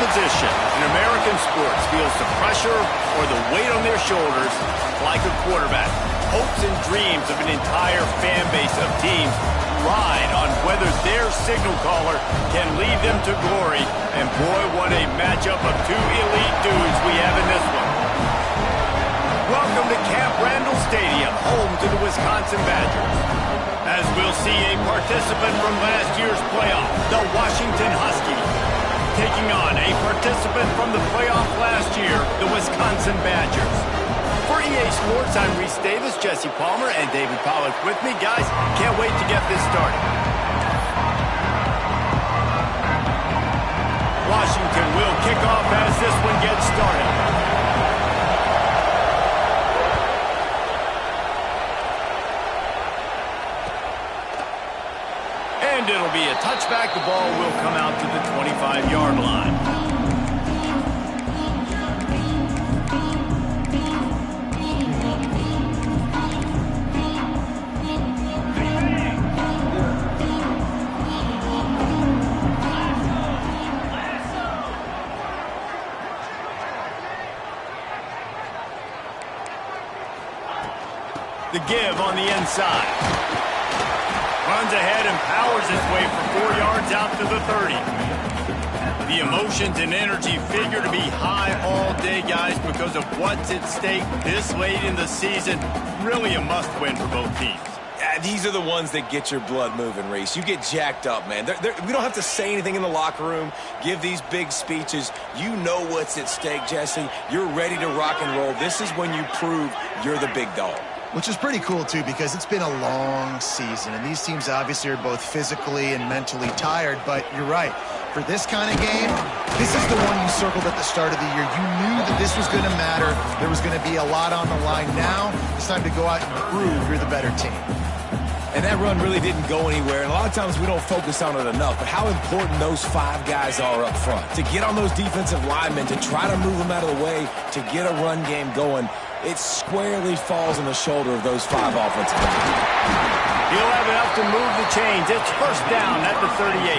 position in American sports feels the pressure or the weight on their shoulders like a quarterback. Hopes and dreams of an entire fan base of teams ride on whether their signal caller can lead them to glory. And boy, what a matchup of two elite dudes we have in this one. Welcome to Camp Randall Stadium, home to the Wisconsin Badgers. As we'll see a participant from last year's playoff, the Washington Huskies, taking on a participant from the playoff last year, the Wisconsin Badgers. For EA Sports, I'm Reese Davis, Jesse Palmer, and David Pollack with me. Guys, can't wait to get this started. Washington will kick off as this one gets started. And it'll be a touchback. The ball will come out to the 25-yard line. The give on the inside. Runs ahead and powers his way for 4 yards out to the 30. The emotions and energy figure to be high all day, guys, because of what's at stake this late in the season. Really a must-win for both teams. These are the ones that get your blood moving, Reese. You get jacked up, man. We don't have to say anything in the locker room, give these big speeches. You know what's at stake, Jesse. You're ready to rock and roll. This is when you prove you're the big dog. Which is pretty cool, too, because it's been a long season, and these teams obviously are both physically and mentally tired, but you're right. For this kind of game, this is the one you circled at the start of the year. You knew that this was going to matter. There was going to be a lot on the line. Now it's time to go out and prove you're the better team. And that run really didn't go anywhere, and a lot of times we don't focus on it enough, but how important those 5 guys are up front. To get on those defensive linemen, to try to move them out of the way, to get a run game going, it squarely falls on the shoulder of those 5 offensive linemen. He'll have enough to move the chains. It's first down at the 38.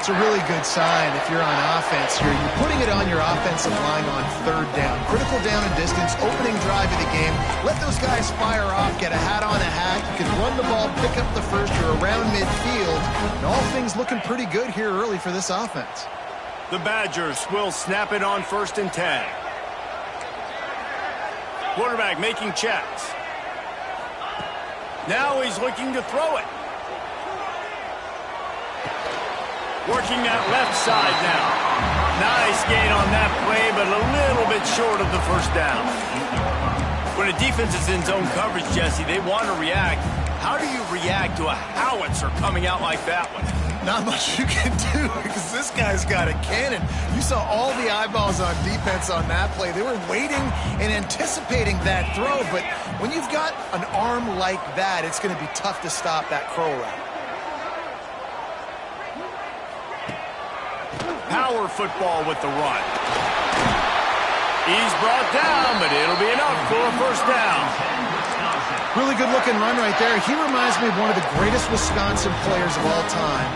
It's a really good sign if you're on offense here. You're putting it on your offensive line on 3rd down. Critical down and distance, opening drive of the game. Let those guys fire off, get a hat on a hat. You can run the ball, pick up the first. You're around midfield. And all things looking pretty good here early for this offense. The Badgers will snap it on 1st and 10. Quarterback making checks. Now he's looking to throw it. Working that left side now. Nice gain on that play, but a little bit short of the first down. When a defense is in zone coverage, Jesse, they want to react. How do you react to a howitzer coming out like that one? Not much you can do because this guy's got a cannon. You saw all the eyeballs on defense on that play. They were waiting and anticipating that throw, but when you've got an arm like that, it's going to be tough to stop that crow route. Power football with the run. He's brought down, but it'll be enough for a first down. Really good-looking run right there. He reminds me of one of the greatest Wisconsin players of all time,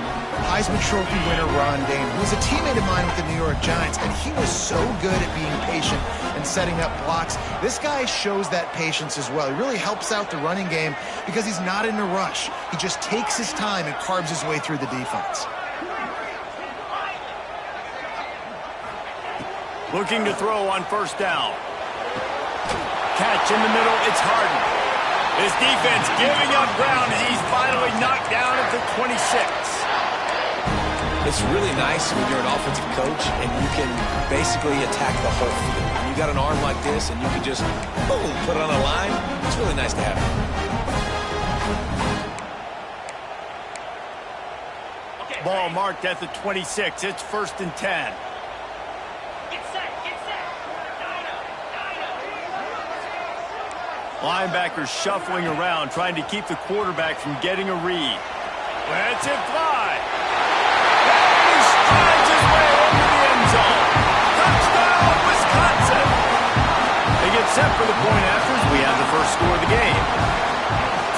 Heisman Trophy winner Ron Dayne, who was a teammate of mine with the New York Giants, and he was so good at being patient and setting up blocks. This guy shows that patience as well. He really helps out the running game because he's not in a rush. He just takes his time and carves his way through the defense. Looking to throw on first down. Catch in the middle, it's Harden. His defense giving up ground as he's finally knocked down at the 26. It's really nice when you're an offensive coach and you can basically attack the whole field. When you got an arm like this and you can just, boom, put it on a line, it's really nice to have it. Ball marked at the 26. It's 1st and 10. Linebackers shuffling around, trying to keep the quarterback from getting a read. Lets it fly. He strides his way into the end zone. Touchdown, Wisconsin. They get set for the point after as we have the first score of the game.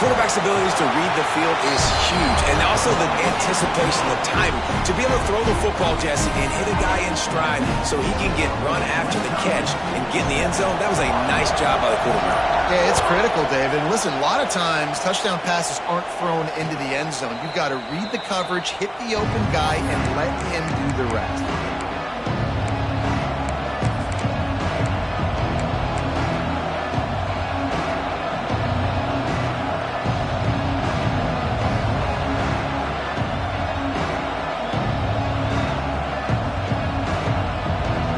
Quarterback quarterback's abilities to read the field is huge, and also the anticipation, the timing. To be able to throw the football, Jesse, and hit a guy in stride so he can get run after the catch and get in the end zone, that was a nice job by the quarterback. Yeah, it's critical, David. And listen, a lot of times touchdown passes aren't thrown into the end zone. You've got to read the coverage, hit the open guy, and let him do the rest.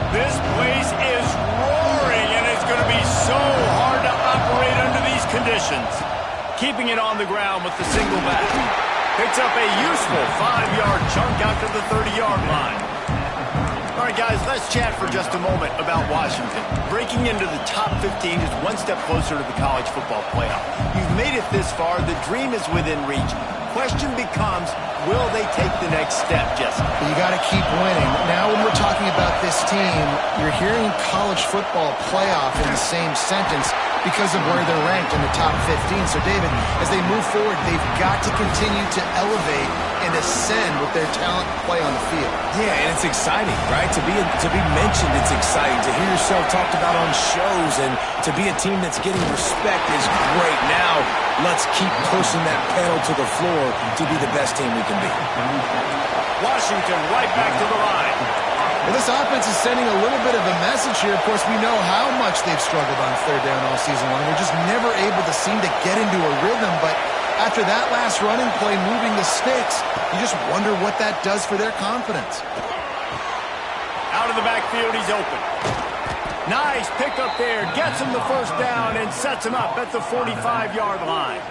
This place is roaring, and it's going to be so hard to operate under these conditions. Keeping it on the ground with the single back. Picks up a useful 5-yard chunk out to the 30-yard line. All right, guys, let's chat for just a moment about Washington. Breaking into the top 15 is one step closer to the college football playoff. You've made it this far. The dream is within reach. Question becomes, will they take the next step, Jesse? You got to keep winning. Now when we're talking about this team, you're hearing college football playoff in the same sentence because of where they're ranked in the top 15. So, David, as they move forward, they've got to continue to elevate and ascend with their talent play on the field. Yeah, and it's exciting, right? To be mentioned, it's exciting. To hear yourself talked about on shows and to be a team that's getting respect is great. Now, let's keep pushing that pedal to the floor to be the best team we can be. Washington right back to the line. Well, this offense is sending a little bit of a message here. Of course, we know how much they've struggled on third down all season long. They're just never able to seem to get into a rhythm. But after that last running play, moving the sticks, you just wonder what that does for their confidence. Out of the backfield, he's open. Nice pickup there. Gets him the first down and sets him up at the 45-yard line.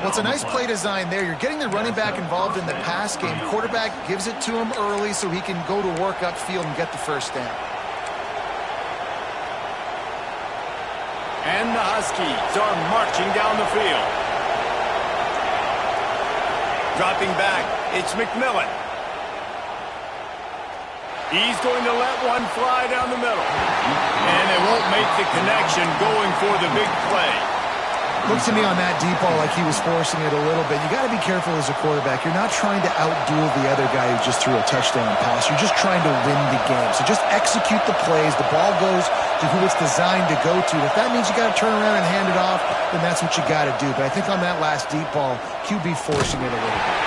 Well, it's a nice play design there. You're getting the running back involved in the pass game. Quarterback gives it to him early so he can go to work upfield and get the first down. And the Huskies are marching down the field. Dropping back, it's McMillan. He's going to let one fly down the middle. And it won't make the connection going for the big play. Looks to me on that deep ball like he was forcing it a little bit. You got to be careful as a quarterback. You're not trying to outduel the other guy who just threw a touchdown pass. You're just trying to win the game. So just execute the plays. The ball goes to who it's designed to go to. If that means you got to turn around and hand it off, then that's what you got to do. But I think on that last deep ball, QB forcing it a little bit.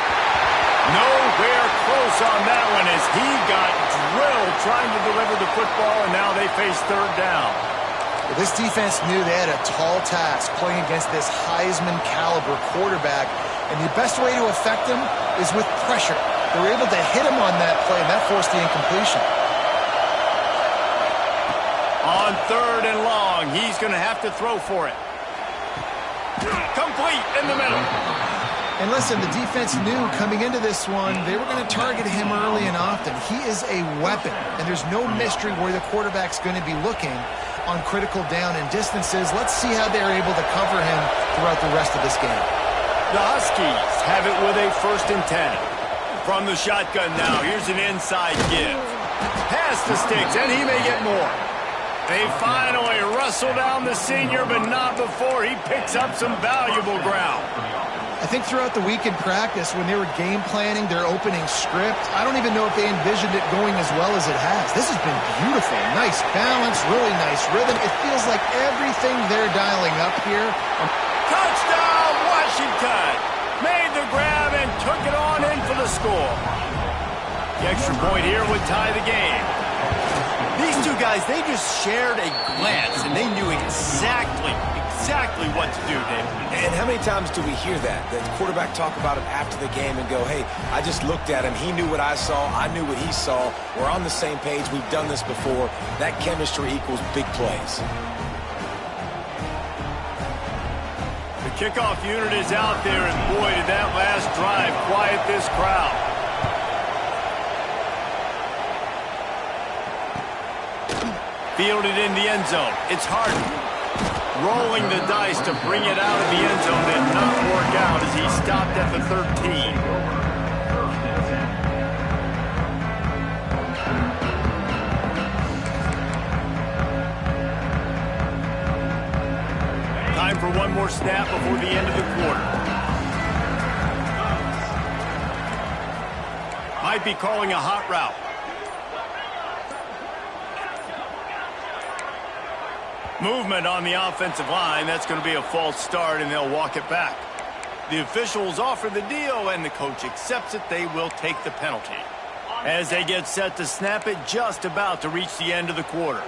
Nowhere close on that one as he got drilled trying to deliver the football, and now they face third down. Well, this defense knew they had a tall task playing against this Heisman-caliber quarterback, and the best way to affect him is with pressure. They were able to hit him on that play, and that forced the incompletion. On third and long, he's going to have to throw for it. Complete in the middle. And listen, the defense knew coming into this one, they were going to target him early and often. He is a weapon, and there's no mystery where the quarterback's going to be looking on critical down and distances. Let's see how they're able to cover him throughout the rest of this game. The Huskies have it with a 1st and 10. From the shotgun now, here's an inside give. Pass the sticks, and he may get more. They finally wrestle down the senior, but not before he picks up some valuable ground. I think throughout the week in practice, when they were game planning their opening script, I don't even know if they envisioned it going as well as it has. This has been beautiful. Nice balance, really nice rhythm. It feels like everything they're dialing up here. Touchdown, Washington! Made the grab and took it on in for the score. The extra point here would tie the game. These two guys, they just shared a glance, and they knew exactly what to do, David. And how many times do we hear that? The quarterback talk about it after the game and go, hey, I just looked at him. He knew what I saw. I knew what he saw. We're on the same page. We've done this before. That chemistry equals big plays. The kickoff unit is out there, and boy, did that last drive quiet this crowd. Fielded in the end zone. It's Harden. Rolling the dice to bring it out of the end zone. Did not work out as he stopped at the 13. Time for one more snap before the end of the quarter. Might be calling a hot route. Movement on the offensive line. That's going to be a false start, and they'll walk it back. The officials offer the deal, and the coach accepts it. They will take the penalty. As they get set to snap it, just about to reach the end of the quarter.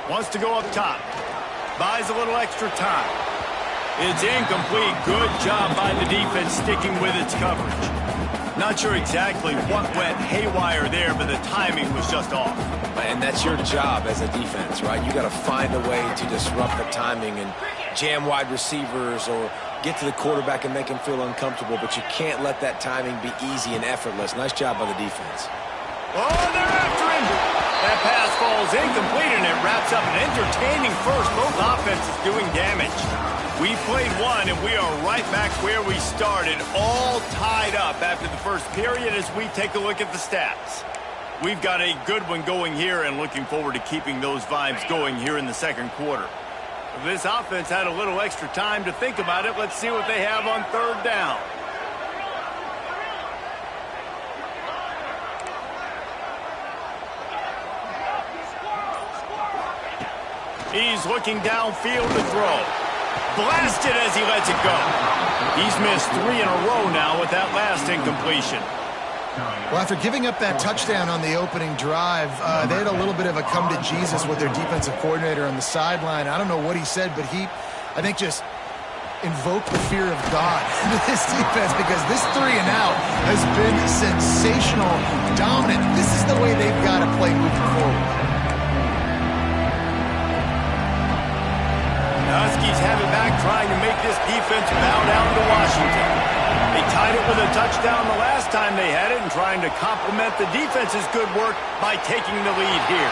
Wants to go up top. Buys a little extra time. It's incomplete. Good job by the defense sticking with its coverage. Not sure exactly what went haywire there, but the timing was just off. And that's your job as a defense, right? You got to find a way to disrupt the timing and jam wide receivers or get to the quarterback and make him feel uncomfortable, but you can't let that timing be easy and effortless. Nice job by the defense. Oh, they're after him. That pass falls incomplete, and it wraps up an entertaining first. Both offenses doing damage. We played one, and we are right back where we started, all tied up after the first period as we take a look at the stats. We've got a good one going here and looking forward to keeping those vibes going here in the second quarter. If this offense had a little extra time to think about it, let's see what they have on third down. He's looking downfield to throw. Blasted as he lets it go. He's missed 3 in a row now with that last incompletion. Well, after giving up that touchdown on the opening drive, they had a little bit of a come to Jesus with their defensive coordinator on the sideline. I don't know what he said, but he, I think, just invoked the fear of God into this defense, because this 3 and out has been sensational, dominant. This is the way they've got to play moving forward. The Huskies have it back, trying to make this defense bow down to Washington. They tied it with a touchdown the last time they had it and trying to complement the defense's good work by taking the lead here.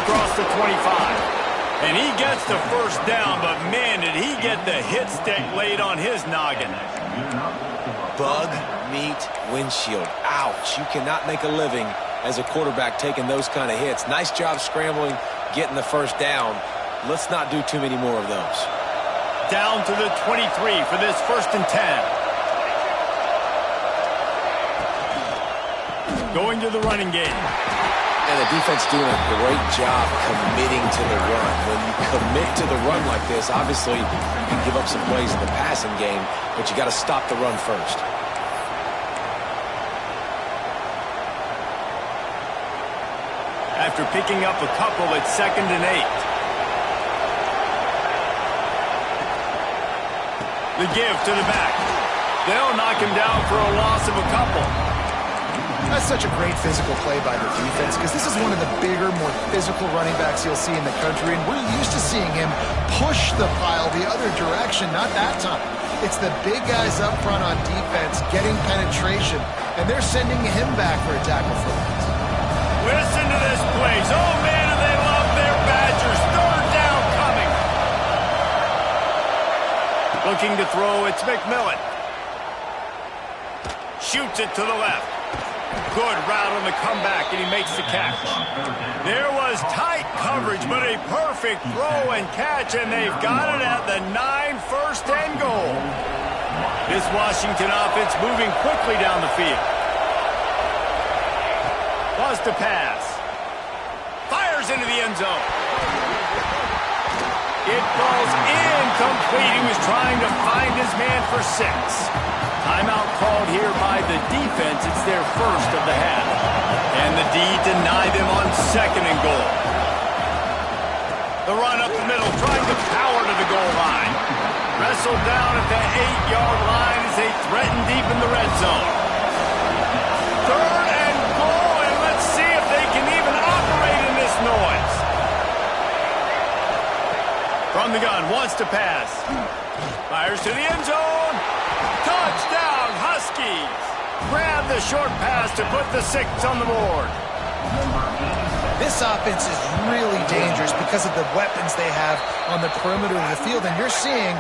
Across the 25. And he gets the first down, but man, did he get the hit stick laid on his noggin. Bug, meat, windshield. Ouch. You cannot make a living as a quarterback taking those kind of hits. Nice job scrambling, getting the first down. Let's not do too many more of those. Down to the 23 for this 1st and 10. Going to the running game. And the defense doing a great job committing to the run. When you commit to the run like this, obviously you can give up some plays in the passing game, but you got to stop the run first. After picking up a couple, it's 2nd and 8. The give to the back. They'll knock him down for a loss of a couple. That's such a great physical play by the defense, because this is one of the bigger, more physical running backs you'll see in the country, and we're used to seeing him push the pile the other direction. Not that time. It's the big guys up front on defense getting penetration, and they're sending him back for a tackle for loss. Listen to this place. Oh, man, do they love their Badgers. 3rd down coming. Looking to throw, it's McMillan. Shoots it to the left. Good route on the comeback, and he makes the catch. There was tight coverage, but a perfect throw and catch, and they've got it at the 9, 1st and goal. This Washington offense moving quickly down the field. Wants to pass. Fires into the end zone. It falls incomplete. He was trying to find his man for 6. Timeout called here by the defense. It's their first of the half. And the D denied them on 2nd and goal. The run up the middle, trying to power to the goal line. Wrestled down at the 8-yard line as they threaten deep in the red zone. 3rd and goal, and let's see if they can even operate in this noise. From the gun, wants to pass. Fires to the end zone. Touchdown, Huskies. Grab the short pass to put the 6 on the board. This This offense is really dangerous because of the weapons they have on the perimeter of the field. And you're seeing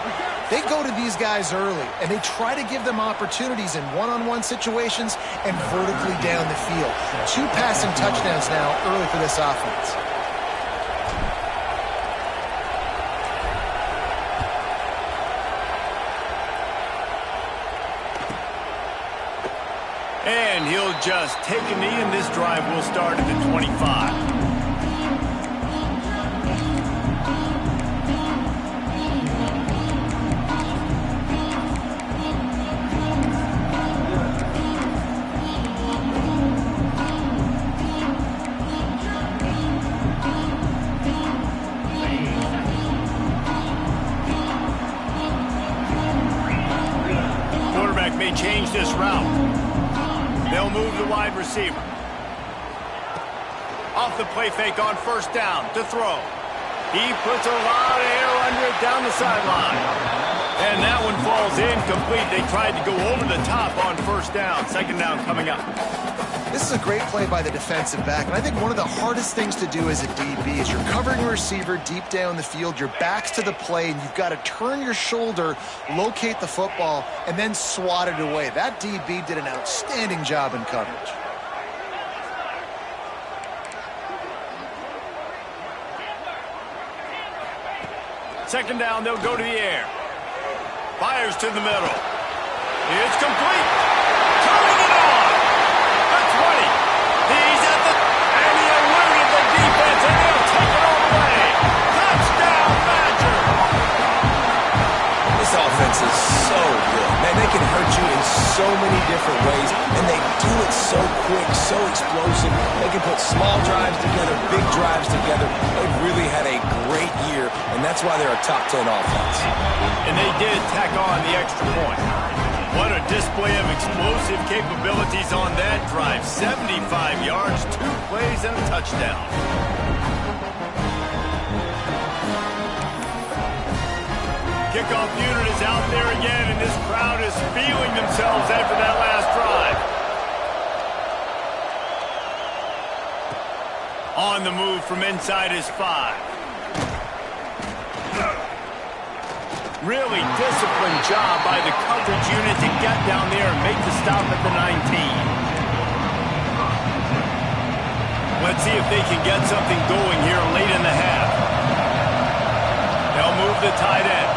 they go to these guys early, and they try to give them opportunities in one-on-one situations and vertically down the field. 2 passing touchdowns now early for this offense. And he'll just take a knee, and this drive will start at the 25. Quarterback may change this route. They'll move the wide receiver. Off the play fake on first down to throw. He puts a lot of air under it down the sideline. And that one falls incomplete. They tried to go over the top on first down. Second down coming up. This is a great play by the defensive back, and I think one of the hardest things to do as a DB is you're covering a receiver deep down the field, your back's to the play, and you've got to turn your shoulder, locate the football, and then swat it away. That DB did an outstanding job in coverage. Second down, they'll go to the air. Fires to the middle. It's complete. Turning it on. A 20. He's at the... And he eluded the defense, and he'll take it all the way. Touchdown, Badger. This offense is so good. Man, they can hurt you in so many different ways, and they do it so quick, so explosive. They can put small drives together, big drives together. They've really had a great year, and that's why they're a top 10 offense. And they did tack on the extra point. What a display of explosive capabilities on that drive. 75 yards, 2 plays, and a touchdown. Kickoff unit is out there again, and this crowd is feeling themselves after that last drive. On the move from inside his 5. Really disciplined job by the coverage unit to get down there and make the stop at the 19. Let's see if they can get something going here late in the half. They'll move the tight end.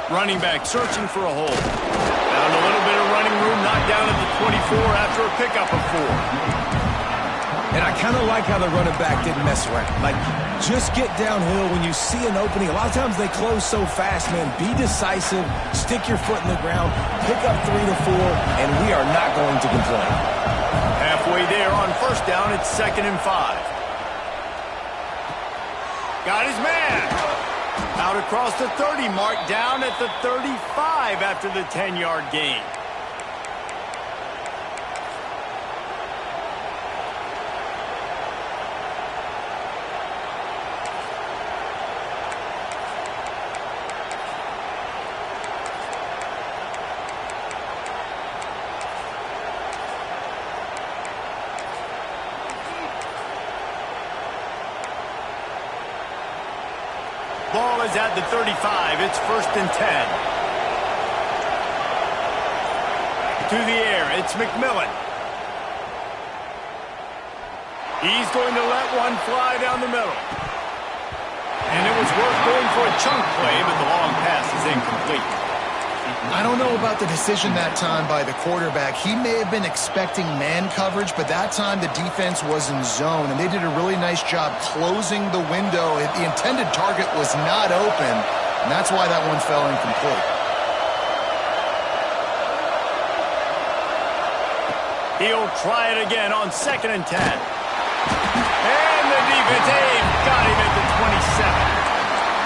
Running back searching for a hole. Found a little bit of running room, knocked down at the 24 after a pickup of 4. And I kind of like how the running back didn't mess around. Like, just get downhill when you see an opening. A lot of times they close so fast, man. Be decisive, stick your foot in the ground, pick up 3 to 4, and we are not going to complain. Halfway there on first down, it's 2nd and 5. Got his man. Out across the 30 mark, down at the 35 after the 10-yard gain. Ball is at the 35. It's 1st and 10. To the air. It's McMillan. He's going to let one fly down the middle. And it was worth going for a chunk play, but the long pass is incomplete. I don't know about the decision that time by the quarterback. He may have been expecting man coverage, but that time the defense was in zone, and they did a really nice job closing the window. The intended target was not open, and that's why that one fell incomplete. He'll try it again on 2nd and 10. And the defense got him at the 27.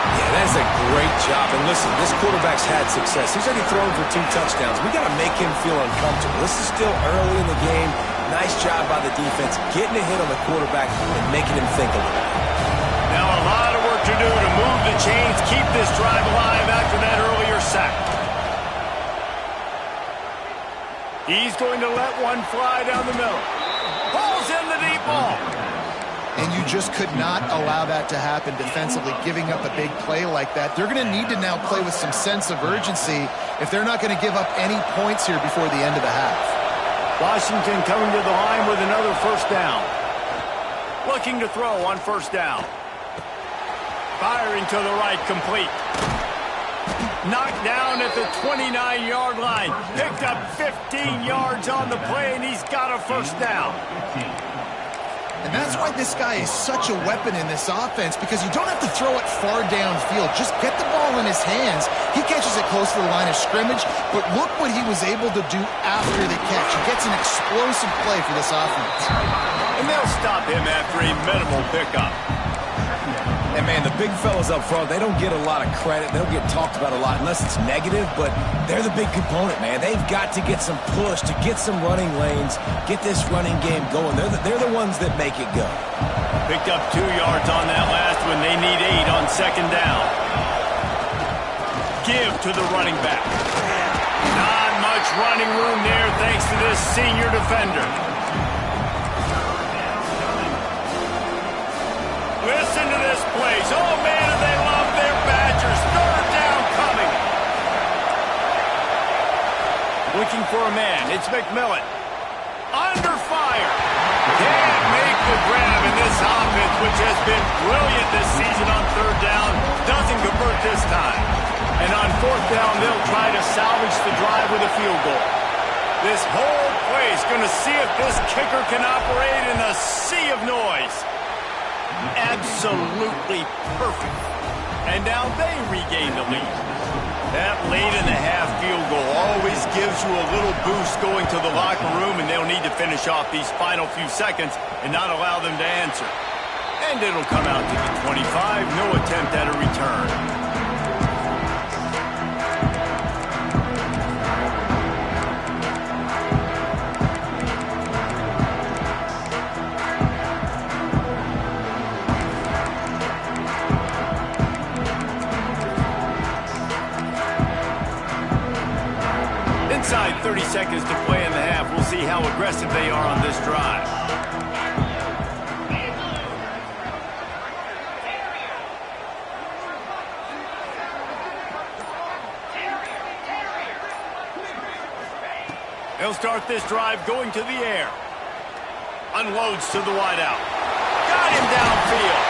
Yeah, that's a great job. And listen, this quarterback's had success. He's already thrown for 2 touchdowns. We got to make him feel uncomfortable. This is still early in the game. Nice job by the defense, getting a hit on the quarterback and making him think a little. Now a lot of work to do to move the chains, keep this drive alive after that earlier sack. He's going to let one fly down the middle. Oh, just could not allow that to happen defensively, giving up a big play like that. They're going to need to now play with some sense of urgency if they're not going to give up any points here before the end of the half. Washington coming to the line with another first down. Looking to throw on first down. Firing to the right, complete. Knocked down at the 29-yard line. Picked up 15 yards on the play, and he's got a first down. And that's why this guy is such a weapon in this offense, because you don't have to throw it far downfield. Just get the ball in his hands. He catches it close to the line of scrimmage, but look what he was able to do after the catch. He gets an explosive play for this offense. And they'll stop him after a minimal pickup. And, man, the big fellas up front, they don't get a lot of credit. They don't get talked about a lot unless it's negative, but they're the big component, man. They've got to get some push, to get some running lanes, get this running game going. They're the ones that make it go. Picked up 2 yards on that last one. They need 8 on second down. Give to the running back. Not much running room there thanks to this senior defender. Listen to this place. Oh, man, do they love their Badgers. Third down coming. Looking for a man. It's McMillan. Under fire. Can't make the grab in this offense, which has been brilliant this season on third down. Doesn't convert this time. And on fourth down, they'll try to salvage the drive with a field goal. This whole place going to see if this kicker can operate in a sea of noise. Absolutely perfect. And now they regain the lead. That late in the half field goal always gives you a little boost going to the locker room, and they'll need to finish off these final few seconds and not allow them to answer. And it'll come out to the 25, no attempt at a return. Inside 30 seconds to play in the half. We'll see how aggressive they are on this drive. They'll start this drive going to the air. Unloads to the wideout. Got him downfield.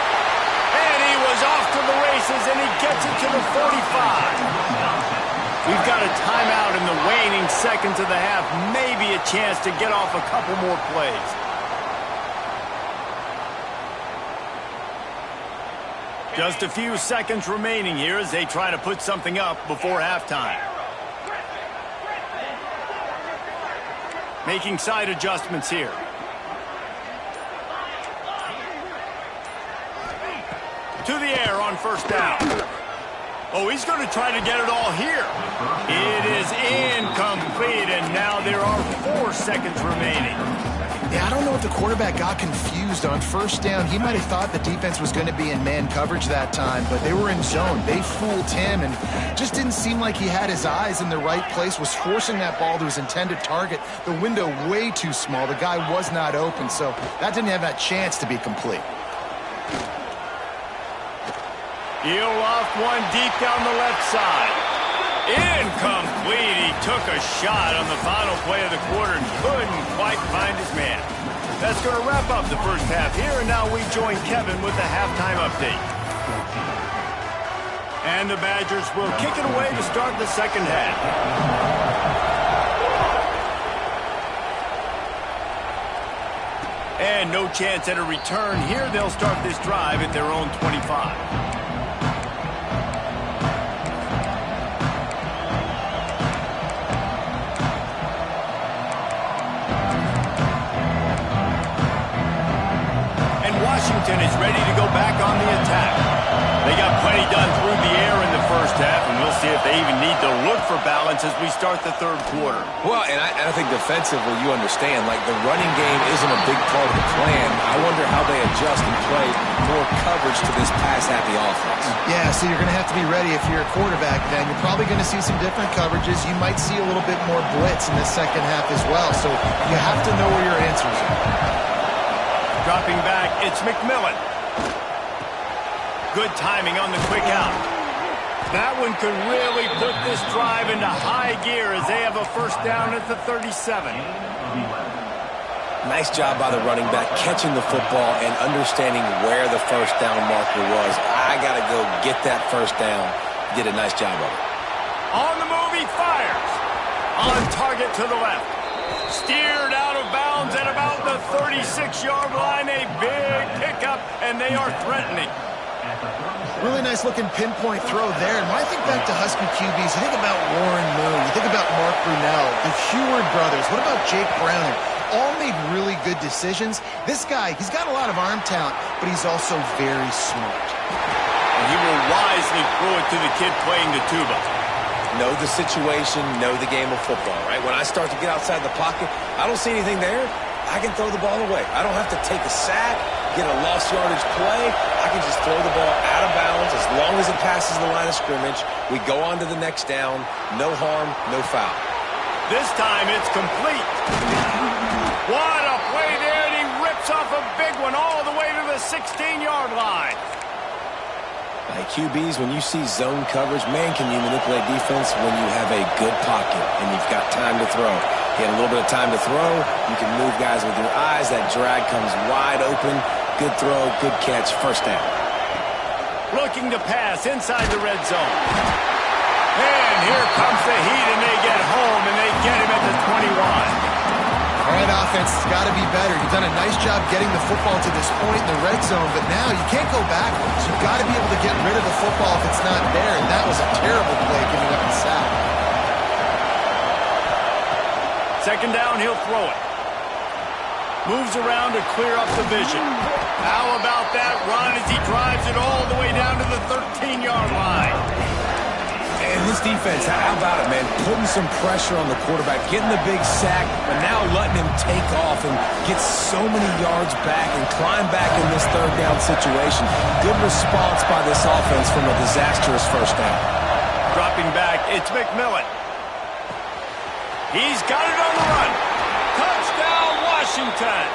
And he was off to the races, and he gets it to the 45. We've got a timeout in the waning seconds of the half. Maybe a chance to get off a couple more plays. Just a few seconds remaining here as they try to put something up before halftime. Making side adjustments here. To the air on first down. Oh, he's going to try to get it all here. It is incomplete, and now there are 4 seconds remaining. Yeah, I don't know if the quarterback got confused on first down. He might have thought the defense was going to be in man coverage that time, but they were in zone. They fooled him and just didn't seem like he had his eyes in the right place, was forcing that ball to his intended target. The window way too small. The guy was not open, so that didn't have that chance to be complete. He'll off one deep down the left side. Incomplete. He took a shot on the final play of the quarter and couldn't quite find his man. That's going to wrap up the first half here, and now we join Kevin with the halftime update. And the Badgers will kick it away to start the second half. And no chance at a return here. They'll start this drive at their own 25. Washington is ready to go back on the attack. They got plenty done through the air in the first half, and we'll see if they even need to look for balance as we start the third quarter. Well, and I think defensively, you understand, like the running game isn't a big part of the plan. I wonder how they adjust and play more coverage to this pass-happy offense. Yeah, so you're going to have to be ready if you're a quarterback then. You're probably going to see some different coverages. You might see a little bit more blitz in the second half as well, so you have to know where your answers are. Dropping back, it's McMillan. Good timing on the quick out. That one could really put this drive into high gear as they have a first down at the 37. Nice job by the running back, catching the football and understanding where the first down marker was. I got to go get that first down. Did a nice job of it. On the move, he fires. On target to the left. Steered out of bounds at about the 36-yard line. A big pickup, and they are threatening. Really nice looking pinpoint throw there. And when I think back to Husky QBs, you think about Warren Moon, you think about Mark Brunell, the Heward brothers. What about Jake Browning? All made really good decisions. This guy, he's got a lot of arm talent, but he's also very smart. And he will wisely throw it to the kid playing the tuba. Know the situation, know the game of football, right? When I start to get outside the pocket, I don't see anything there, I can throw the ball away. I don't have to take a sack, get a lost yardage play. I can just throw the ball out of bounds as long as it passes the line of scrimmage. We go on to the next down. No harm, no foul. This time it's complete. What a play there, and he rips off a big one all the way to the 16-yard line. Like QBs, when you see zone coverage, man, can you manipulate defense when you have a good pocket and you've got time to throw. You had a little bit of time to throw. You can move guys with your eyes. That drag comes wide open. Good throw, good catch, first down. Looking to pass inside the red zone. And here comes the heat, and they get home, and they get him at the 21. All right, offense, it's got to be better. You've done a nice job getting the football to this point in the red zone, but now you can't go backwards. You've got to be able to get rid of the football if it's not there, and that was a terrible play giving up the sack. Second down, he'll throw it. Moves around to clear up the vision. How about that run as he drives it all the way down to the 13-yard line? And this defense, how about it, man? Putting some pressure on the quarterback, getting the big sack, but now letting him take off and get so many yards back and climb back in this third down situation. Good response by this offense from a disastrous first down. Dropping back, it's McMillan. He's got it on the run. Touchdown, Washington.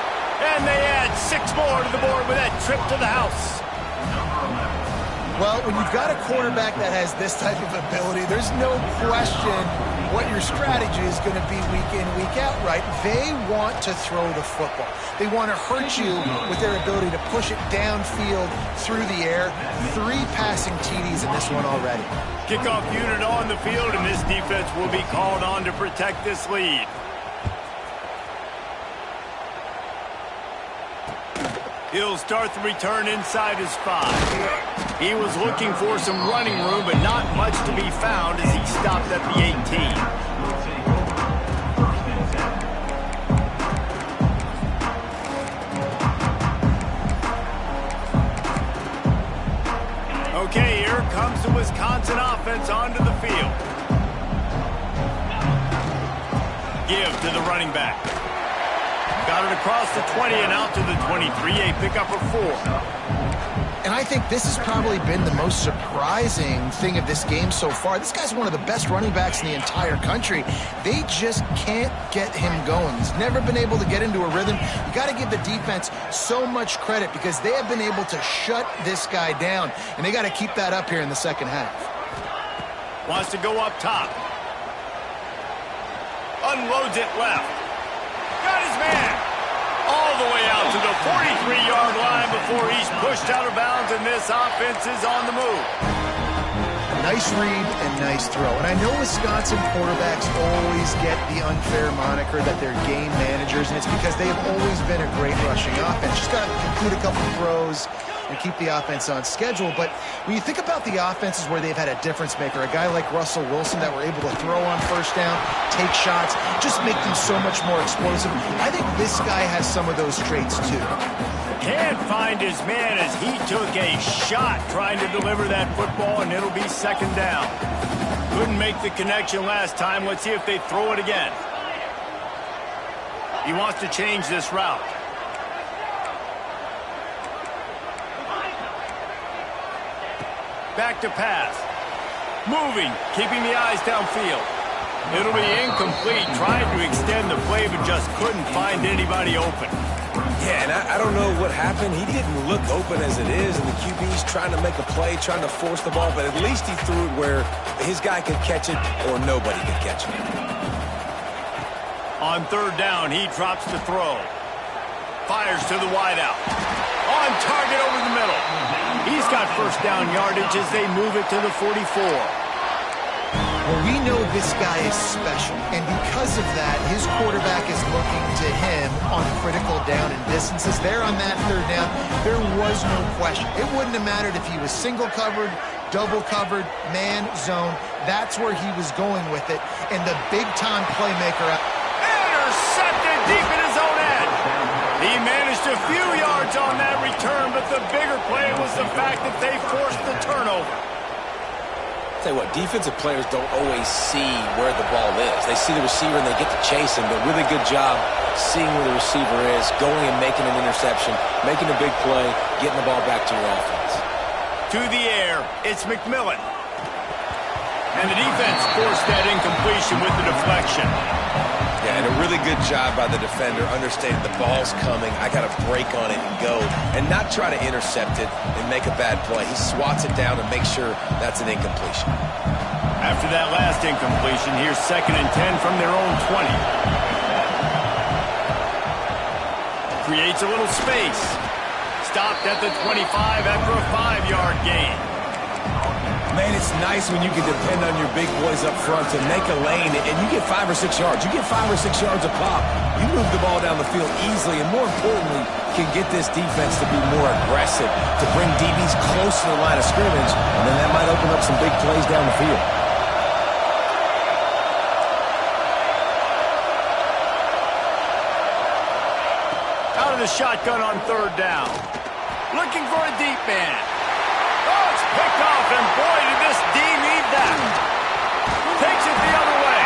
And they add 6 more to the board with that trip to the house. Well, when you've got a quarterback that has this type of ability, there's no question what your strategy is going to be week in, week out, right? They want to throw the football. They want to hurt you with their ability to push it downfield through the air. 3 passing TDs in this one already. Kickoff unit on the field, and this defense will be called on to protect this lead. He'll start the return inside his 5. He was looking for some running room, but not much to be found as he stopped at the 18. Okay, here comes the Wisconsin offense onto the field. Give to the running back. Got it across the 20 and out to the 23, a pickup of 4. And I think this has probably been the most surprising thing of this game so far. This guy's one of the best running backs in the entire country. They just can't get him going. He's never been able to get into a rhythm. You got to give the defense so much credit because they have been able to shut this guy down, and they got to keep that up here in the second half. Wants to go up top. Unloads it left. Got his man. All the way out to the 43-yard line before he's pushed out of bounds, and this offense is on the move. Nice read and nice throw. And I know Wisconsin quarterbacks always get the unfair moniker that they're game managers, and it's because they have always been a great rushing offense. Just got to complete a couple throws and keep the offense on schedule. But when you think about the offenses where they've had a difference maker, a guy like Russell Wilson that were able to throw on first down, take shots, just make them so much more explosive. I think this guy has some of those traits too. Can't find his man as he took a shot trying to deliver that football, and it'll be second down. Couldn't make the connection last time. Let's see if they throw it again. He wants to change this route. Back to pass. Moving, keeping the eyes downfield. It'll be incomplete, trying to extend the play, but just couldn't find anybody open. Yeah, and I don't know what happened. He didn't look open as it is, and the QB's trying to make a play, trying to force the ball, but at least he threw it where his guy could catch it or nobody could catch it. On third down, he drops to throw. Fires to the wideout. On target over the middle. He's got first down yardage as they move it to the 44. Well, we know this guy is special, and because of that, his quarterback is looking to him on critical down and distances. There on that third down, there was no question. It wouldn't have mattered if he was single covered, double covered, man, zone. That's where he was going with it, and the big-time playmaker. Intercepted deep in his own end. He managed a few yards on that return, but the bigger play was the fact that they forced the turnover. Tell you what, defensive players don't always see where the ball is. They see the receiver and they get to chase him, but really good job seeing where the receiver is, going and making an interception, making a big play, getting the ball back to your offense. To the air, it's McMillan. And the defense forced that incompletion with the deflection. Yeah, and a really good job by the defender, understanding the ball's coming, I got to break on it and go, and not try to intercept it and make a bad play. He swats it down and makes sure that's an incompletion. After that last incompletion, here's 2nd and 10 from their own 20. Creates a little space. Stopped at the 25 after a 5-yard gain. Man, it's nice when you can depend on your big boys up front to make a lane, and you get 5 or 6 yards. You get 5 or 6 yards a pop. You move the ball down the field easily, and more importantly, can get this defense to be more aggressive, to bring DBs close to the line of scrimmage, and then that might open up some big plays down the field. Out of the shotgun on third down. Looking for a deep man. Oh, it's picked off, and boy, did this D need that. Takes it the other way.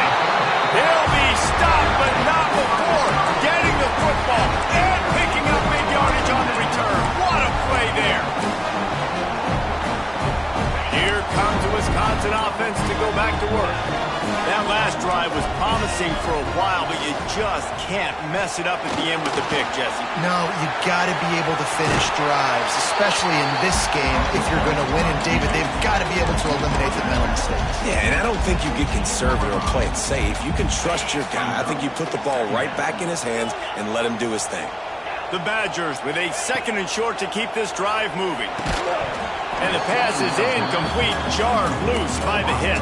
He'll be stopped, but not before getting the football and picking up big yardage on the return. What a play there. Here comes the Wisconsin offense to go back to work. That last drive was promising for a while, but you just can't mess it up at the end with the pick, Jesse. No, you got to be able to finish drives, especially in this game. If you're going to win, and David, they've got to be able to eliminate the mental mistakes. Yeah, and I don't think you get conservative or play it safe. You can trust your guy. I think you put the ball right back in his hands and let him do his thing. The Badgers with a 2nd and short to keep this drive moving. And the pass is incomplete, jarred loose by the hit.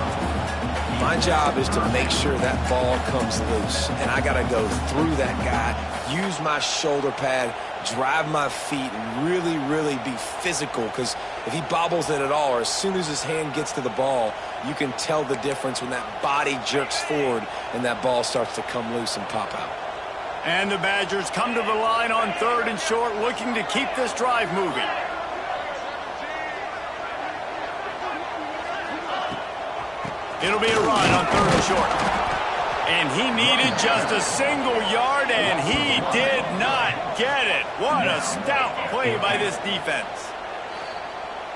My job is to make sure that ball comes loose, and I got to go through that guy, use my shoulder pad, drive my feet, and really, really be physical, because if he bobbles it at all, or as soon as his hand gets to the ball, you can tell the difference when that body jerks forward and that ball starts to come loose and pop out. And the Badgers come to the line on 3rd and short, looking to keep this drive moving. It'll be a run on 3rd and short. And he needed just a single yard, and he did not get it. What a stout play by this defense.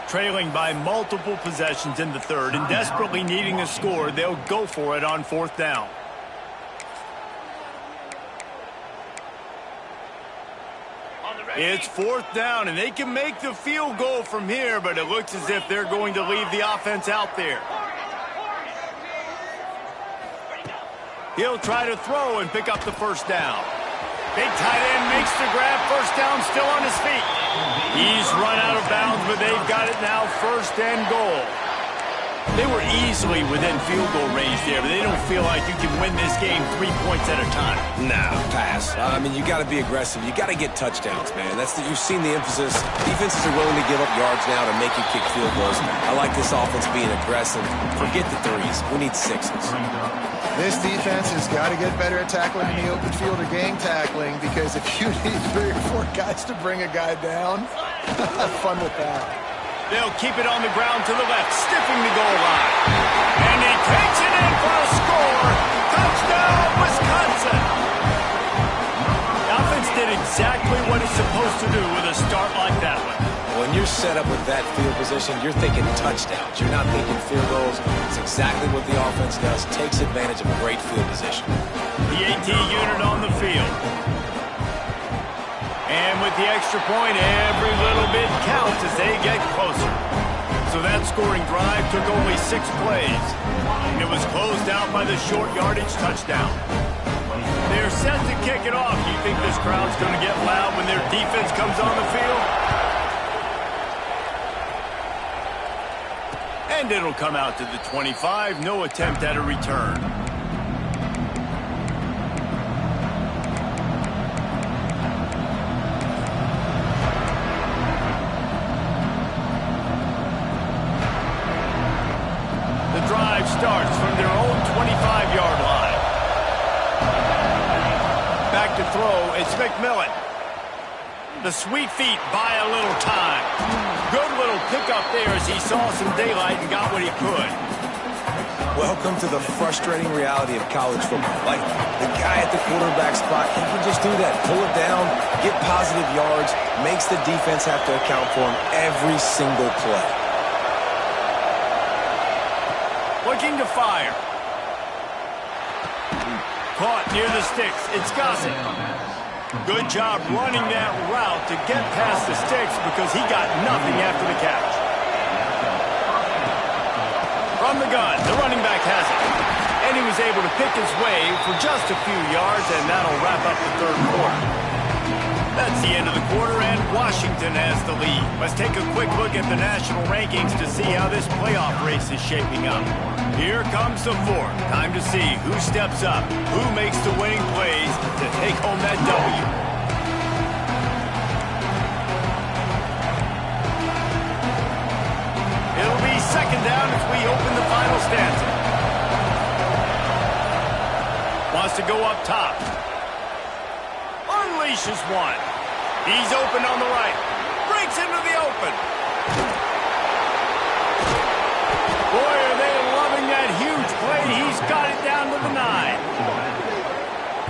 Trailing by multiple possessions in the 3rd and desperately needing a score, they'll go for it on 4th down. It's 4th down, and they can make the field goal from here, but it looks as if they're going to leave the offense out there. He'll try to throw and pick up the first down. Big tight end makes the grab. First down, still on his feet. He's run out of bounds, but they've got it now 1st and goal. They were easily within field goal range there, but they don't feel like you can win this game 3 points at a time. Nah, pass. I mean, you got to be aggressive. You got to get touchdowns, man. You've seen the emphasis. Defenses are willing to give up yards now to make you kick field goals. I like this offense being aggressive. Forget the 3s. We need 6s. This defense has got to get better at tackling in the open field or gang tackling, because if you need 3 or 4 guys to bring a guy down, have fun with that. They'll keep it on the ground to the left, stiffing the goal line. And he takes it in for a score. Touchdown, Wisconsin. The offense did exactly what it's supposed to do with a start like that one. When you're set up with that field position, you're thinking touchdowns. You're not thinking field goals. It's exactly what the offense does. Takes advantage of a great field position. The AT unit on the field. And with the extra point, every little bit counts as they get closer. So that scoring drive took only 6 plays. And it was closed out by the short yardage touchdown. They're set to kick it off. Do you think this crowd's going to get loud when their defense comes on the field? And it'll come out to the 25. No attempt at a return. The drive starts from their own 25-yard line. Back to throw, it's McMillan. The sweet feet buy a little time. Good little pickup there as he saw some daylight and got what he could. Welcome to the frustrating reality of college football. Like, the guy at the quarterback spot, he can just do that. Pull it down, get positive yards, makes the defense have to account for him every single play. Looking to fire. Caught near the sticks. It's Gossett. Good job running that route to get past the sticks because he got nothing after the catch. From the gun, the running back has it. And he was able to pick his way for just a few yards, and that'll wrap up the third quarter. That's the end of the quarter, and Washington has the lead. Let's take a quick look at the national rankings to see how this playoff race is shaping up. Here comes the fourth. Time to see who steps up, who makes the winning plays to take home that W. It'll be second down as we open the final stanza. Wants to go up top. Unleashes one. He's open on the right. Breaks into the open. Boy, are they loving that huge play. He's got it down to the 9.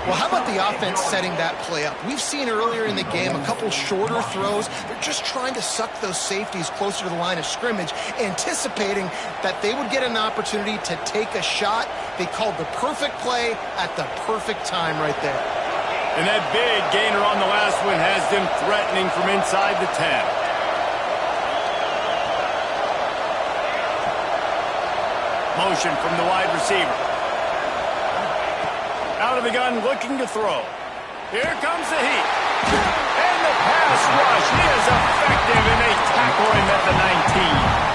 Well, how about the offense setting that play up? We've seen earlier in the game a couple shorter throws. They're just trying to suck those safeties closer to the line of scrimmage, anticipating that they would get an opportunity to take a shot. They called the perfect play at the perfect time right there. And that big gainer on the last one has them threatening from inside the 10. Motion from the wide receiver. Out of the gun, looking to throw. Here comes the heat. And the pass rush is effective, and they tackle him at the 19.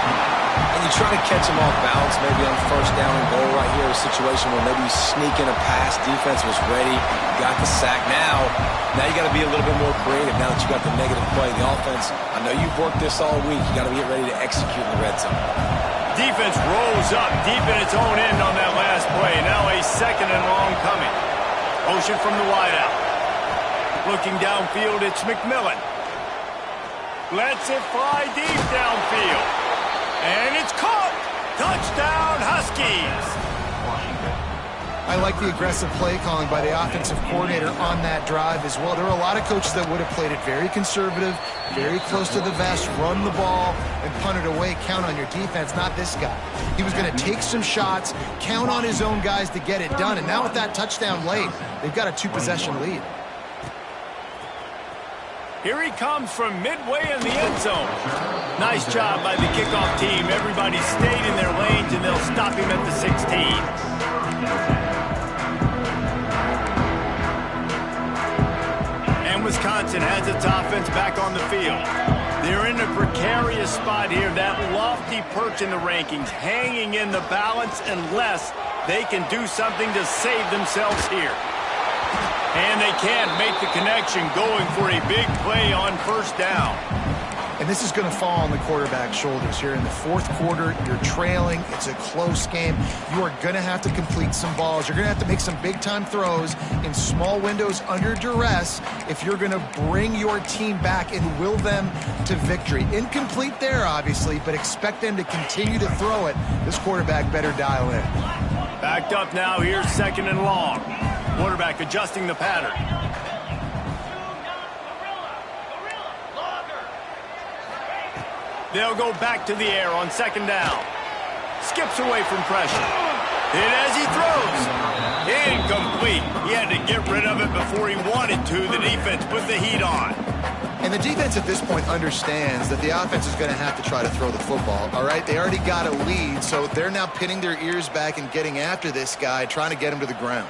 And you try to catch him off balance, maybe on first down and goal right here, a situation where maybe you sneak in a pass, defense was ready, got the sack. Now you got to be a little bit more creative now that you got the negative play. The offense, I know you've worked this all week. You got to get ready to execute in the red zone. Defense rolls up deep in its own end on that last play. Now a second and long coming. Motion from the wideout. Looking downfield, it's McMillan. Lets it fly deep downfield. And it's caught! Touchdown, Huskies! I like the aggressive play calling by the offensive coordinator on that drive as well. There were a lot of coaches that would have played it very conservative, very close to the vest, run the ball, and punt it away. Count on your defense, not this guy. He was going to take some shots, count on his own guys to get it done. And now with that touchdown late, they've got a 2-possession lead. Here he comes from midway in the end zone. Nice job by the kickoff team. Everybody stayed in their lanes, and they'll stop him at the 16. And Wisconsin has its offense back on the field. They're in a precarious spot here, that lofty perch in the rankings, hanging in the balance unless they can do something to save themselves here. And they can't make the connection, going for a big play on first down. And this is going to fall on the quarterback's shoulders here in the fourth quarter. You're trailing. It's a close game. You are going to have to complete some balls. You're going to have to make some big-time throws in small windows under duress if you're going to bring your team back and will them to victory. Incomplete there, obviously, but expect them to continue to throw it. This quarterback better dial in. Backed up now. Here's second and long. Quarterback adjusting the pattern. They'll go back to the air on second down. Skips away from pressure. Hit as he throws. Incomplete. He had to get rid of it before he wanted to. The defense put the heat on. And the defense at this point understands that the offense is going to have to try to throw the football, all right? They already got a lead, so they're now pinning their ears back and getting after this guy, trying to get him to the ground.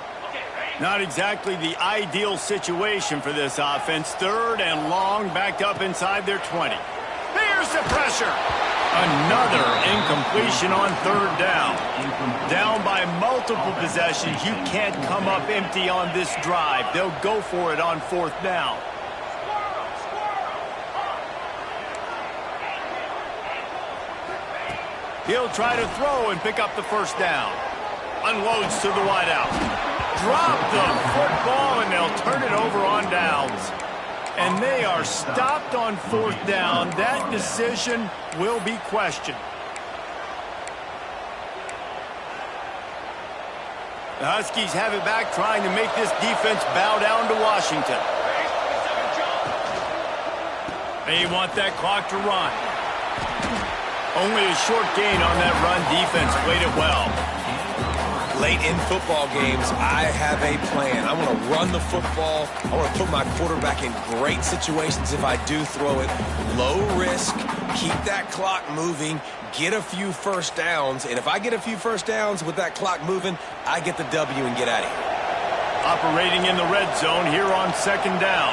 Not exactly the ideal situation for this offense. 3rd and long, backed up inside their 20. Here's the pressure. Another incompletion on 3rd down. Down by multiple possessions. You can't come up empty on this drive. They'll go for it on 4th down. He'll try to throw and pick up the 1st down. Unloads to the wideout. Drop the football, and they'll turn it over on downs. And they are stopped on 4th down. That decision will be questioned. The Huskies have it back, trying to make this defense bow down to Washington. They want that clock to run. Only a short gain on that run. Defense played it well. Late in football games, I have a plan. I want to run the football. I want to put my quarterback in great situations if I do throw it. Low risk, keep that clock moving, get a few 1st downs. And if I get a few 1st downs with that clock moving, I get the W and get out of here. Operating in the red zone here on 2nd down.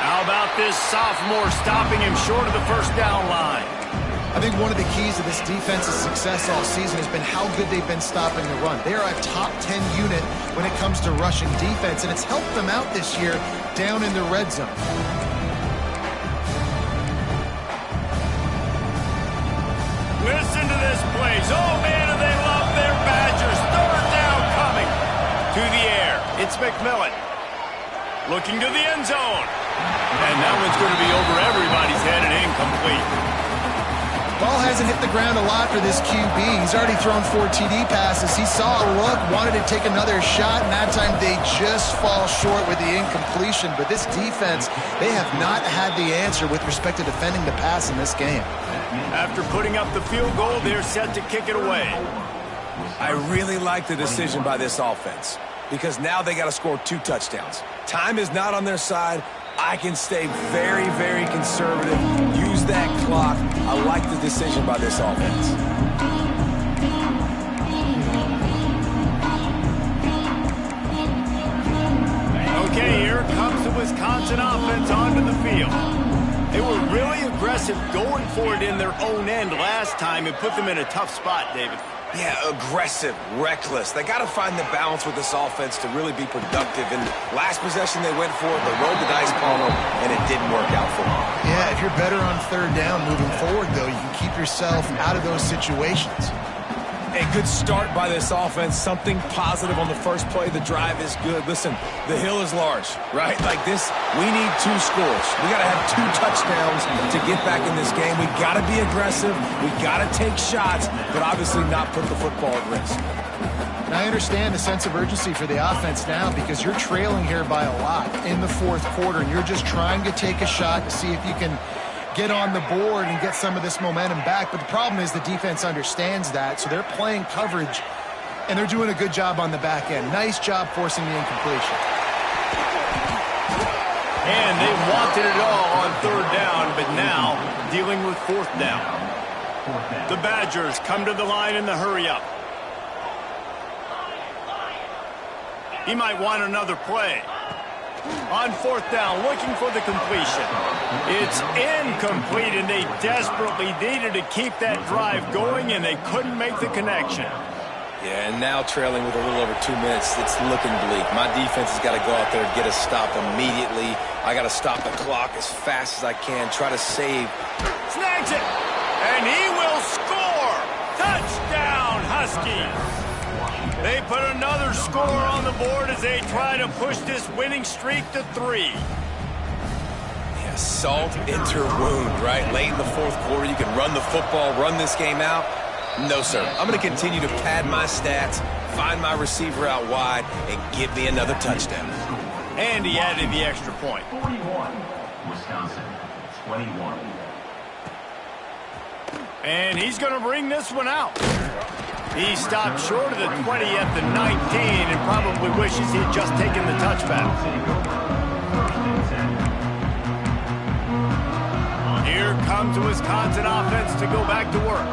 How about this sophomore stopping him short of the 1st down line? I think one of the keys to this defense's success all season has been how good they've been stopping the run. They are a top 10 unit when it comes to rushing defense, and it's helped them out this year down in the red zone. Listen to this place. Oh, man, do they love their Badgers. 3rd down coming. To the air. It's McMillan. Looking to the end zone. And that one's going to be over everybody's head and incomplete. Ball hasn't hit the ground a lot for this QB. He's already thrown 4 TD passes. He saw a look, wanted to take another shot, and that time they just fall short with the incompletion. But this defense, they have not had the answer with respect to defending the pass in this game. After putting up the field goal, they're set to kick it away. I really like the decision by this offense because now they got to score 2 touchdowns. Time is not on their side. I can stay very, very conservative, use that clock. I like the decision by this offense. Okay, here comes the Wisconsin offense onto the field. They were really aggressive going for it in their own end last time and put them in a tough spot, David. Yeah, aggressive, reckless. They got to find the balance with this offense to really be productive. And last possession they went for it, they rolled the dice column, and it didn't work out for them. Yeah, if you're better on 3rd down moving forward, though, you can keep yourself out of those situations. A good start by this offense. Something positive on the first play. The drive is good. Listen, the hill is large, right? Like this, we need 2 scores. We got to have 2 touchdowns to get back in this game. We got to be aggressive. We got to take shots, but obviously not put the football at risk. And I understand the sense of urgency for the offense now because you're trailing here by a lot in the 4th quarter, and you're just trying to take a shot to see if you can get on the board and get some of this momentum back. But the problem is the defense understands that, so they're playing coverage, and they're doing a good job on the back end. Nice job forcing the incompletion. And they wanted it all on 3rd down, but now dealing with 4th down. The Badgers come to the line in the hurry-up. He might want another play. On 4th down, looking for the completion. It's incomplete, and they desperately needed to keep that drive going, and they couldn't make the connection. Yeah, and now trailing with a little over 2 minutes, it's looking bleak. My defense has got to go out there and get a stop immediately. I got to stop the clock as fast as I can, try to save. Snags it, and he will score. Touchdown, Huskies. They put another score on the board as they try to push this winning streak to 3. Yeah, salt into wound, right? Late in the 4th quarter, you can run the football, run this game out. No, sir. I'm going to continue to pad my stats, find my receiver out wide, and give me another touchdown. And he added the extra point. 41, Wisconsin, 21. And he's going to bring this one out. He stopped short of the 20 at the 19 and probably wishes he had just taken the touchback. Here comes the Wisconsin offense to go back to work.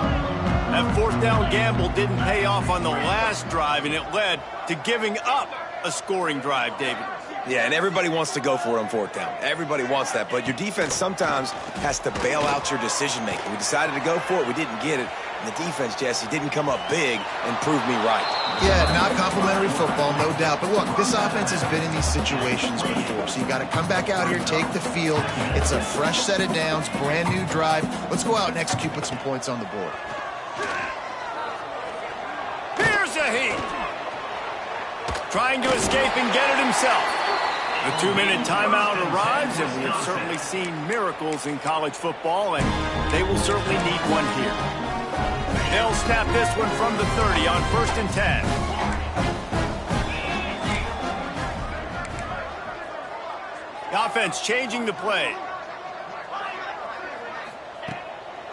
That fourth down gamble didn't pay off on the last drive, and it led to giving up a scoring drive, David. Yeah, and everybody wants to go for it on fourth down. Everybody wants that, but your defense sometimes has to bail out your decision-making. We decided to go for it. We didn't get it. And the defense, Jesse, didn't come up big and prove me right. Yeah, not complimentary football, no doubt. But look, this offense has been in these situations before, so you got to come back out here, take the field. It's a fresh set of downs, brand new drive. Let's go out and execute, put some points on the board. Here's a heat. Trying to escape and get it himself. The 2-minute timeout arrives, and we have certainly seen miracles in college football, and they will certainly need one here. They'll snap this one from the 30 on 1st and 10. The offense changing the play.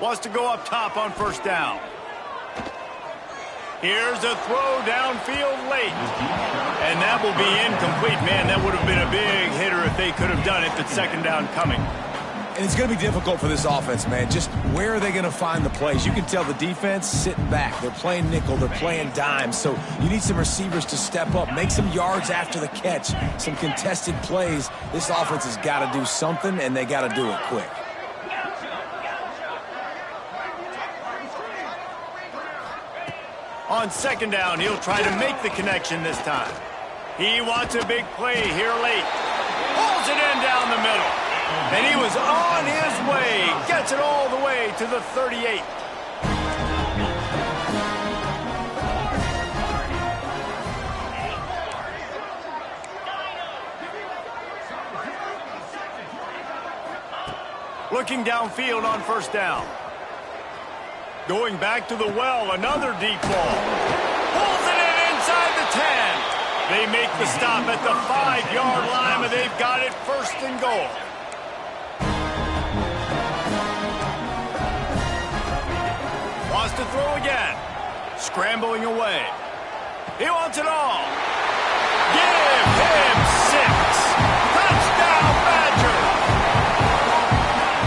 Wants to go up top on 1st down. Here's a throw downfield late. And that will be incomplete. Man, that would have been a big hitter if they could have done it. But 2nd down coming. And it's going to be difficult for this offense, man. Just where are they going to find the plays? You can tell the defense sitting back. They're playing nickel. They're playing dime. So you need some receivers to step up, make some yards after the catch, some contested plays. This offense has got to do something, and they got to do it quick. On 2nd down, he'll try to make the connection this time. He wants a big play here late. Pulls it in down the middle. And he was on his way. Gets it all the way to the 38. Looking downfield on 1st down. Going back to the well, another deep ball. Pulls it in inside the 10. They make the stop at the 5-yard line, and they've got it 1st and goal. Wants to throw again. Scrambling away. He wants it all. Give him 6. Touchdown, Badger.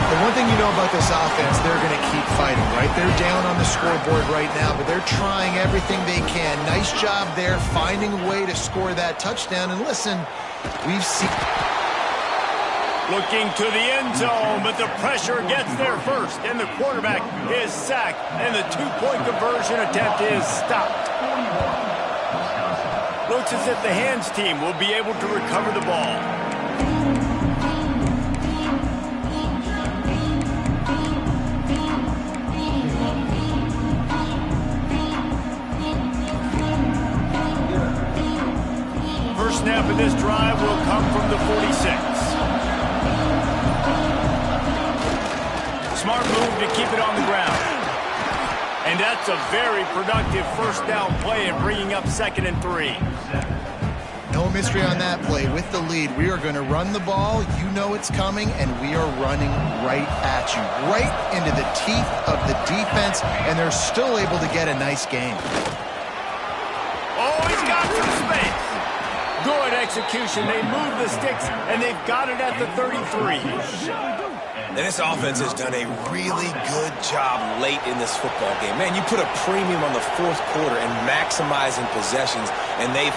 The one thing you know about this offense, they're going to keep fighting, right? They're down on the scoreboard right now, but they're trying everything they can. Nice job there, finding a way to score that touchdown. And listen, we've seen... Looking to the end zone, but the pressure gets there first, and the quarterback is sacked, and the 2-point conversion attempt is stopped. Looks as if the hands team will be able to recover the ball. First snap of this drive will come from the 46. Smart move to keep it on the ground. And that's a very productive 1st down play and bringing up 2nd and 3. No mystery on that play. With the lead, we are going to run the ball. You know it's coming, and we are running right at you. Right into the teeth of the defense, and they're still able to get a nice game. Oh, he's got some space. Good execution. They move the sticks, and they've got it at the 33. And this offense has done a really good job late in this football game. Man, you put a premium on the 4th quarter and maximizing possessions, and they've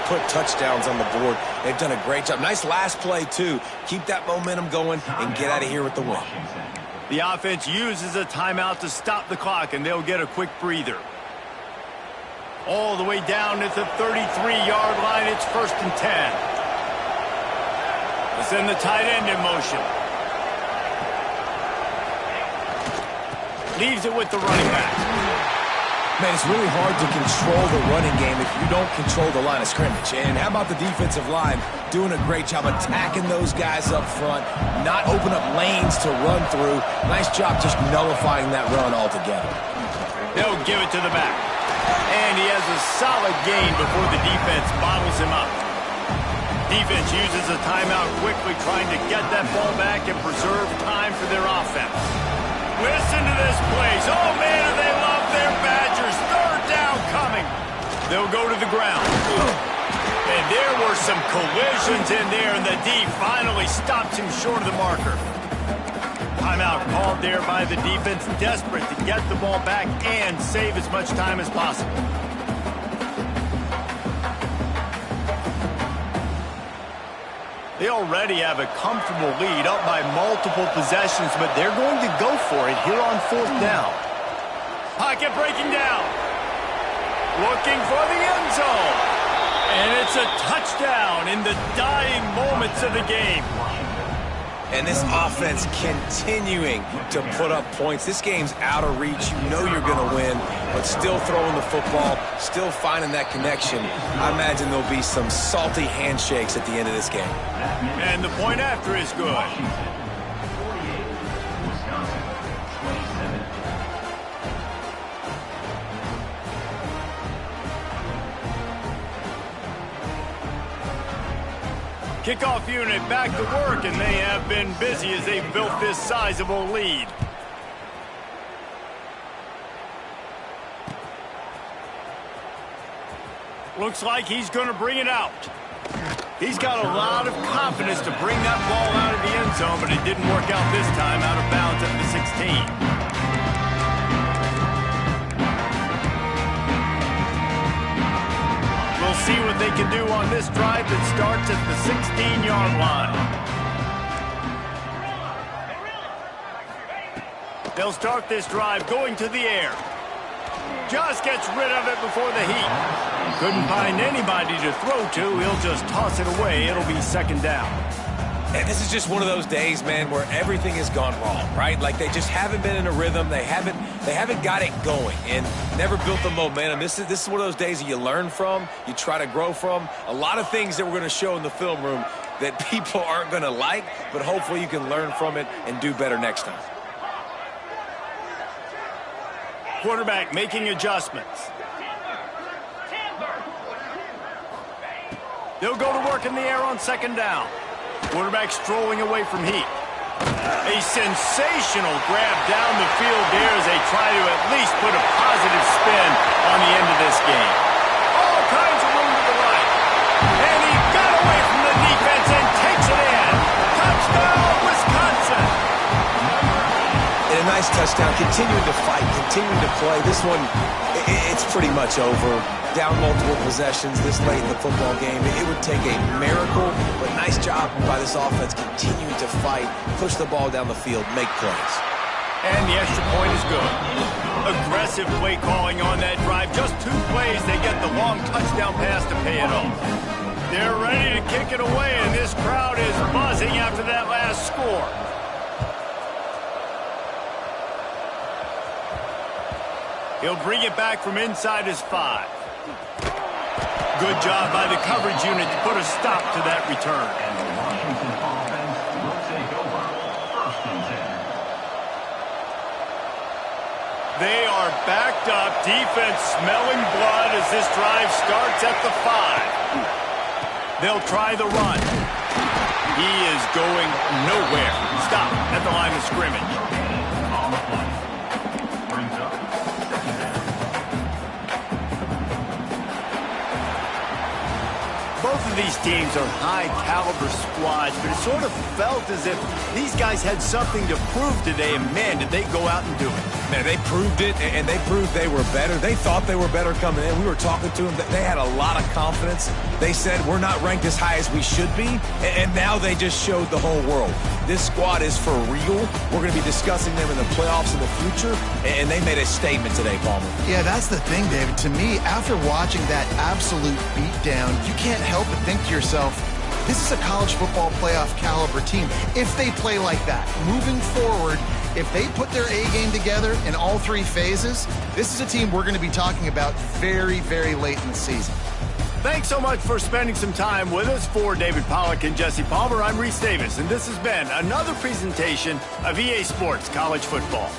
put touchdowns on the board. They've done a great job. Nice last play, too. Keep that momentum going and get out of here with the win. The offense uses a timeout to stop the clock, and they'll get a quick breather. All the way down at the 33-yard line, it's 1st and 10. Let's send the tight end in motion. Leaves it with the running back. Man, it's really hard to control the running game if you don't control the line of scrimmage. And how about the defensive line doing a great job attacking those guys up front, not open up lanes to run through. Nice job just nullifying that run altogether. They'll give it to the back. And he has a solid gain before the defense bottles him up. Defense uses a timeout quickly, trying to get that ball back and preserve time for their offense. Listen to this place. Oh, man, do they love their Badgers. 3rd down They'll go to the ground. And there were some collisions in there, and the D finally stopped him short of the marker. Timeout called there by the defense, desperate to get the ball back and save as much time as possible. They already have a comfortable lead, up by multiple possessions, but they're going to go for it here on 4th down. Pocket breaking down. Looking for the end zone. And it's a touchdown in the dying moments of the game. And this offense continuing to put up points. This game's out of reach. You know you're going to win, but still throwing the football, still finding that connection. I imagine there'll be some salty handshakes at the end of this game. And the point after is good. Kickoff unit back to work, and they have been busy as they built this sizable lead. Looks like he's going to bring it out. He's got a lot of confidence to bring that ball out of the end zone, but it didn't work out this time, out of bounds at the 16. We'll see what they can do on this drive that starts at the 16-yard line. They'll start this drive going to the air. Just gets rid of it before the heat. Couldn't find anybody to throw to. He'll just toss it away. It'll be 2nd down. And this is just one of those days, man, where everything has gone wrong, right? Like they just haven't been in a rhythm. They haven't got it going and never built the momentum. This is one of those days that you learn from, you try to grow from. A lot of things that we're going to show in the film room that people aren't going to like, but hopefully you can learn from it and do better next time. Quarterback making adjustments. They'll go to work in the air on 2nd down. Quarterback strolling away from heat. A sensational grab down the field there as they try to at least put a positive spin on the end of this game. All kinds of room to the right. And he got away from the defense and takes it in. Touchdown, Wisconsin. And a nice touchdown, continuing to fight, continuing to play. This one, it's pretty much over. Down multiple possessions this late in the football game. It would take a miracle, but nice job by this offense continuing to fight, push the ball down the field, make plays. And the extra point is good. Aggressive play calling on that drive. Just 2 plays, they get the long touchdown pass to pay it off. They're ready to kick it away, and this crowd is buzzing after that last score. He'll bring it back from inside his 5. Good job by the coverage unit to put a stop to that return. And the Washington offense will take over 1st and 10. They are backed up. Defense smelling blood as this drive starts at the 5. They'll try the run. He is going nowhere. Stop at the line of scrimmage. On the play. Brings up 2nd down. Both of these teams are high-caliber squads, but it sort of felt as if these guys had something to prove today, and man, did they go out and do it. Man, they proved it, and they proved they were better. They thought they were better coming in. We were talking to them. They had a lot of confidence. They said, we're not ranked as high as we should be, and now they just showed the whole world. This squad is for real. We're going to be discussing them in the playoffs in the future, and they made a statement today, Palmer. Yeah, that's the thing, David. To me, after watching that absolute beatdown, you can't help but think to yourself, this is a college football playoff caliber team. If they play like that, moving forward, if they put their A game together in all 3 phases, this is a team we're going to be talking about very, very late in the season. Thanks so much for spending some time with us. For David Pollack and Jesse Palmer, I'm Reese Davis, and this has been another presentation of EA Sports College Football.